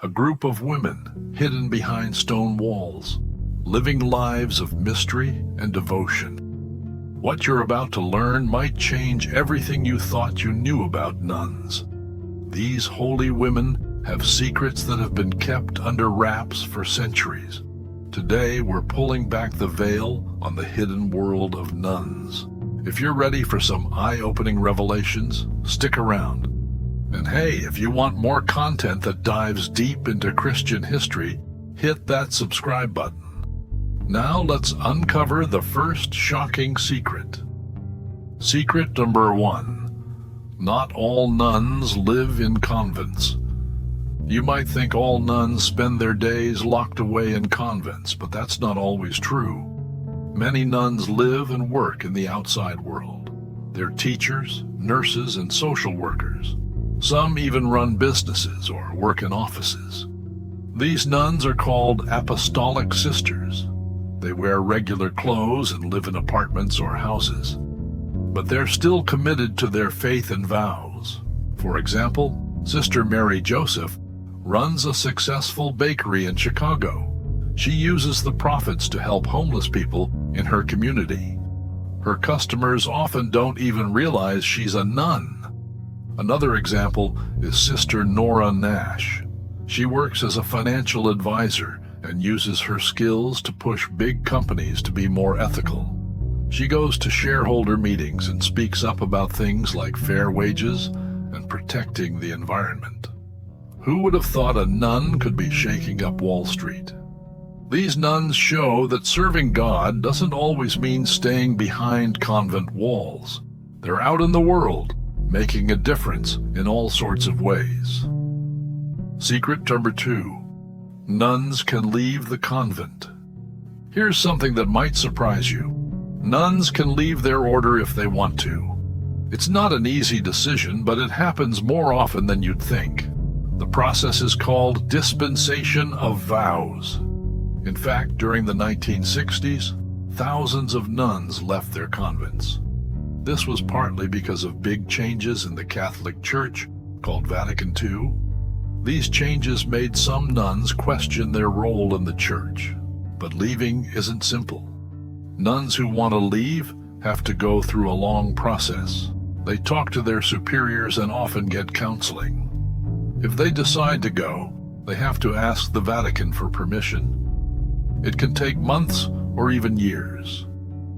a group of women hidden behind stone walls, living lives of mystery and devotion. What you're about to learn might change everything you thought you knew about nuns. These holy women have secrets that have been kept under wraps for centuries. Today, we're pulling back the veil on the hidden world of nuns. If you're ready for some eye-opening revelations, stick around. And hey, if you want more content that dives deep into Christian history, hit that subscribe button. Now let's uncover the first shocking secret. Secret number 1. Not all nuns live in convents. You might think all nuns spend their days locked away in convents, but that's not always true. Many nuns live and work in the outside world. They're teachers, nurses, and social workers. Some even run businesses or work in offices. These nuns are called apostolic sisters. They wear regular clothes and live in apartments or houses. But they're still committed to their faith and vows. For example, Sister Mary Joseph runs a successful bakery in Chicago. She uses the profits to help homeless people in her community. Her customers often don't even realize she's a nun. Another example is Sister Nora Nash. She works as a financial advisor and uses her skills to push big companies to be more ethical. She goes to shareholder meetings and speaks up about things like fair wages and protecting the environment. Who would have thought a nun could be shaking up Wall Street? These nuns show that serving God doesn't always mean staying behind convent walls. They're out in the world, making a difference in all sorts of ways. Secret number 2. Nuns can leave the convent. Here's something that might surprise you. Nuns can leave their order if they want to. It's not an easy decision, but it happens more often than you'd think. The process is called dispensation of vows. In fact, during the 1960s, thousands of nuns left their convents. This was partly because of big changes in the Catholic Church, called Vatican II. These changes made some nuns question their role in the church. But leaving isn't simple. Nuns who want to leave have to go through a long process. They talk to their superiors and often get counseling. If they decide to go, they have to ask the Vatican for permission. It can take months or even years.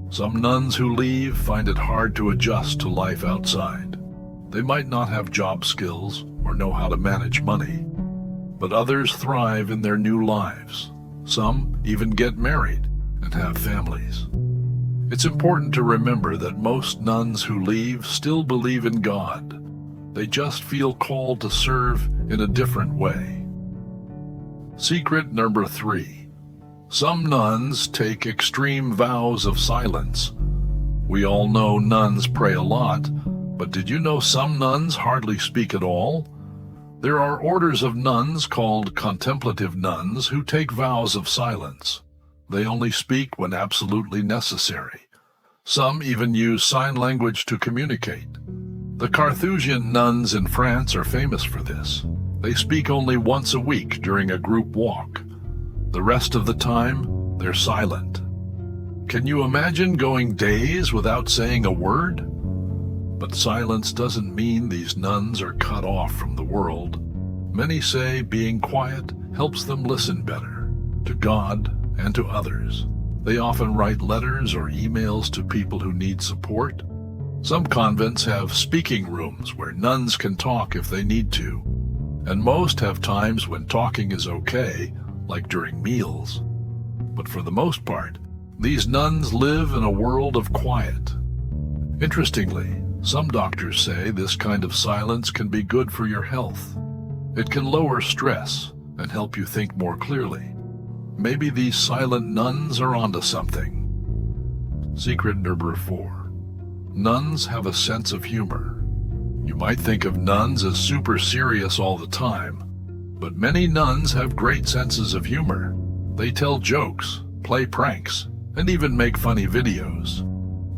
Some nuns who leave find it hard to adjust to life outside. They might not have job skills or know how to manage money, but others thrive in their new lives. Some even get married and have families. It's important to remember that most nuns who leave still believe in God. They just feel called to serve in a different way. Secret number 3. Some nuns take extreme vows of silence. We all know nuns pray a lot, but did you know some nuns hardly speak at all? There are orders of nuns called contemplative nuns who take vows of silence. They only speak when absolutely necessary. Some even use sign language to communicate. The Carthusian nuns in France are famous for this. They speak only once a week during a group walk. The rest of the time, they're silent. Can you imagine going days without saying a word? But silence doesn't mean these nuns are cut off from the world. Many say being quiet helps them listen better, to God and to others. They often write letters or emails to people who need support. Some convents have speaking rooms where nuns can talk if they need to, and most have times when talking is okay, like during meals. But for the most part, these nuns live in a world of quiet. Interestingly, some doctors say this kind of silence can be good for your health. It can lower stress and help you think more clearly. Maybe these silent nuns are onto something. Secret number 4. Nuns have a sense of humor. You might think of nuns as super serious all the time, but many nuns have great senses of humor. They tell jokes, play pranks, and even make funny videos.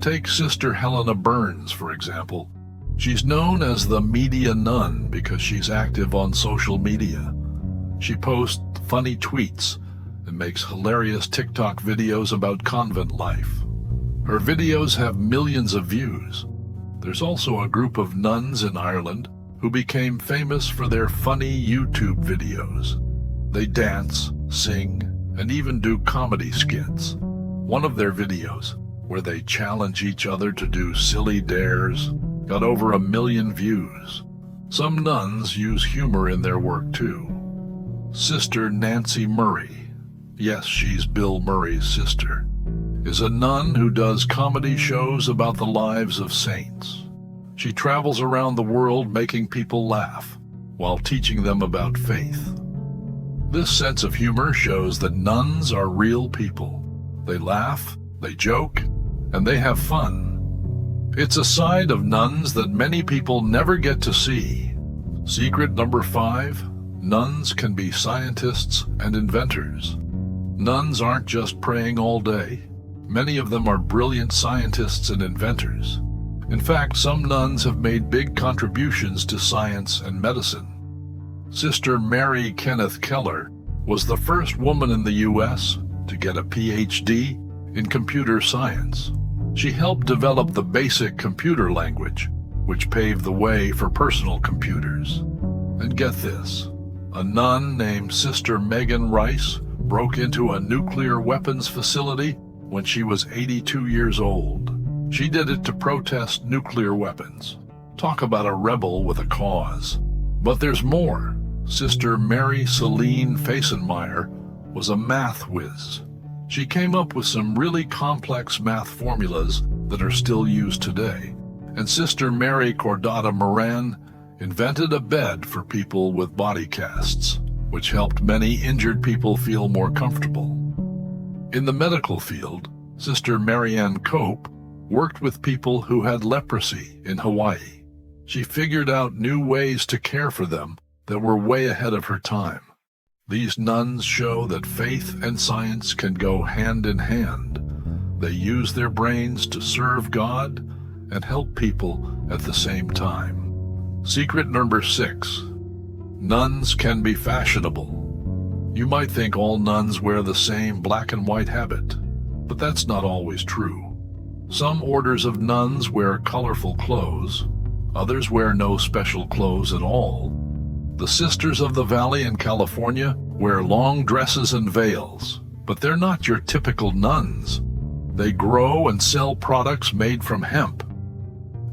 Take Sister Helena Burns, for example. She's known as the media nun because she's active on social media. She posts funny tweets and makes hilarious TikTok videos about convent life. Her videos have millions of views. There's also a group of nuns in Ireland who became famous for their funny YouTube videos. They dance, sing, and even do comedy skits. One of their videos, where they challenge each other to do silly dares, got over 1 million views. Some nuns use humor in their work too. Sister Nancy Murray, yes, she's Bill Murray's sister, is a nun who does comedy shows about the lives of saints. She travels around the world making people laugh while teaching them about faith. This sense of humor shows that nuns are real people. They laugh, they joke, and they have fun. It's a side of nuns that many people never get to see. Secret number 5, nuns can be scientists and inventors. Nuns aren't just praying all day. Many of them are brilliant scientists and inventors. In fact, some nuns have made big contributions to science and medicine. Sister Mary Kenneth Keller was the first woman in the U.S. to get a PhD in computer science. She helped develop the basic computer language, which paved the way for personal computers. And get this, a nun named Sister Megan Rice broke into a nuclear weapons facility when she was 82 years old. She did it to protest nuclear weapons. Talk about a rebel with a cause. But there's more. Sister Mary Celine Fasenmeyer was a math whiz. She came up with some really complex math formulas that are still used today. And Sister Mary Cordata Moran invented a bed for people with body casts, which helped many injured people feel more comfortable. In the medical field, Sister Marianne Cope worked with people who had leprosy in Hawaii. She figured out new ways to care for them that were way ahead of her time. These nuns show that faith and science can go hand in hand. They use their brains to serve God and help people at the same time. Secret number 6. Nuns can be fashionable. You might think all nuns wear the same black and white habit, but that's not always true. Some orders of nuns wear colorful clothes. Others wear no special clothes at all. The Sisters of the Valley in California wear long dresses and veils, but they're not your typical nuns. They grow and sell products made from hemp.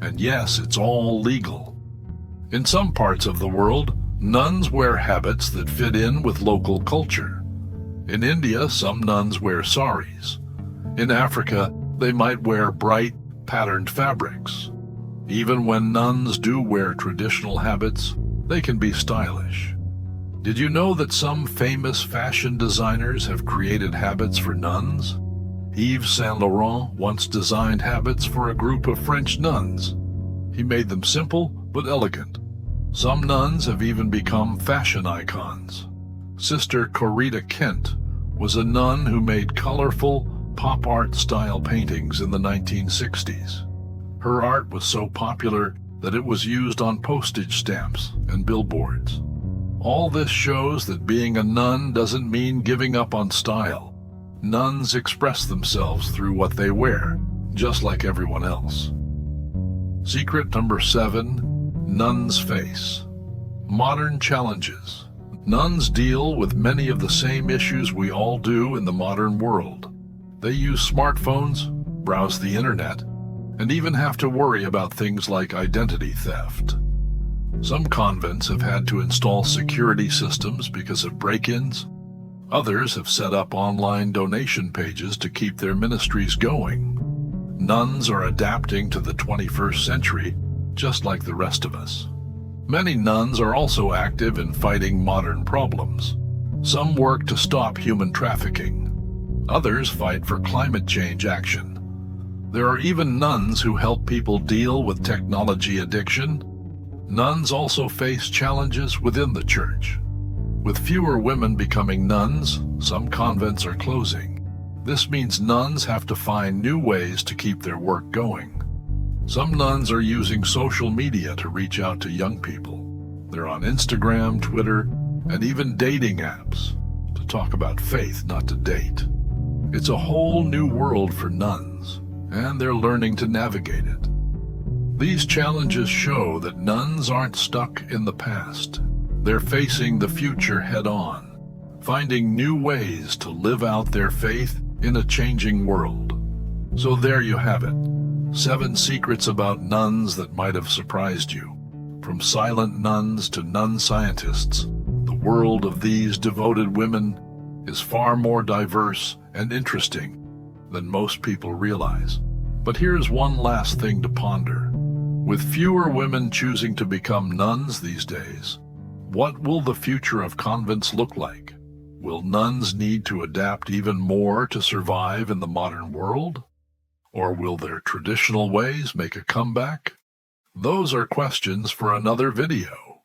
And yes, it's all legal. In some parts of the world, nuns wear habits that fit in with local culture. In India, some nuns wear saris. In Africa, they might wear bright, patterned fabrics. Even when nuns do wear traditional habits, they can be stylish. Did you know that some famous fashion designers have created habits for nuns? Yves Saint Laurent once designed habits for a group of French nuns. He made them simple but elegant. Some nuns have even become fashion icons. Sister Corita Kent was a nun who made colorful, pop art style paintings in the 1960s. Her art was so popular that it was used on postage stamps and billboards. All this shows that being a nun doesn't mean giving up on style. Nuns express themselves through what they wear, just like everyone else. Secret number 7, nuns face. Modern challenges. Nuns deal with many of the same issues we all do in the modern world. They use smartphones, browse the internet, and even have to worry about things like identity theft. Some convents have had to install security systems because of break-ins. Others have set up online donation pages to keep their ministries going. Nuns are adapting to the 21st century, just like the rest of us. Many nuns are also active in fighting modern problems. Some work to stop human trafficking. Others fight for climate change action. There are even nuns who help people deal with technology addiction. Nuns also face challenges within the church. With fewer women becoming nuns, some convents are closing. This means nuns have to find new ways to keep their work going. Some nuns are using social media to reach out to young people. They're on Instagram, Twitter, and even dating apps to talk about faith, not to date. It's a whole new world for nuns, and they're learning to navigate it. These challenges show that nuns aren't stuck in the past. They're facing the future head-on, finding new ways to live out their faith in a changing world. So there you have it. 7 secrets about nuns that might have surprised you. From silent nuns to nun scientists, the world of these devoted women is far more diverse and interesting than most people realize. But here's one last thing to ponder. With fewer women choosing to become nuns these days, what will the future of convents look like? Will nuns need to adapt even more to survive in the modern world? Or will their traditional ways make a comeback? Those are questions for another video.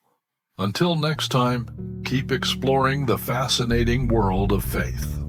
Until next time, keep exploring the fascinating world of faith.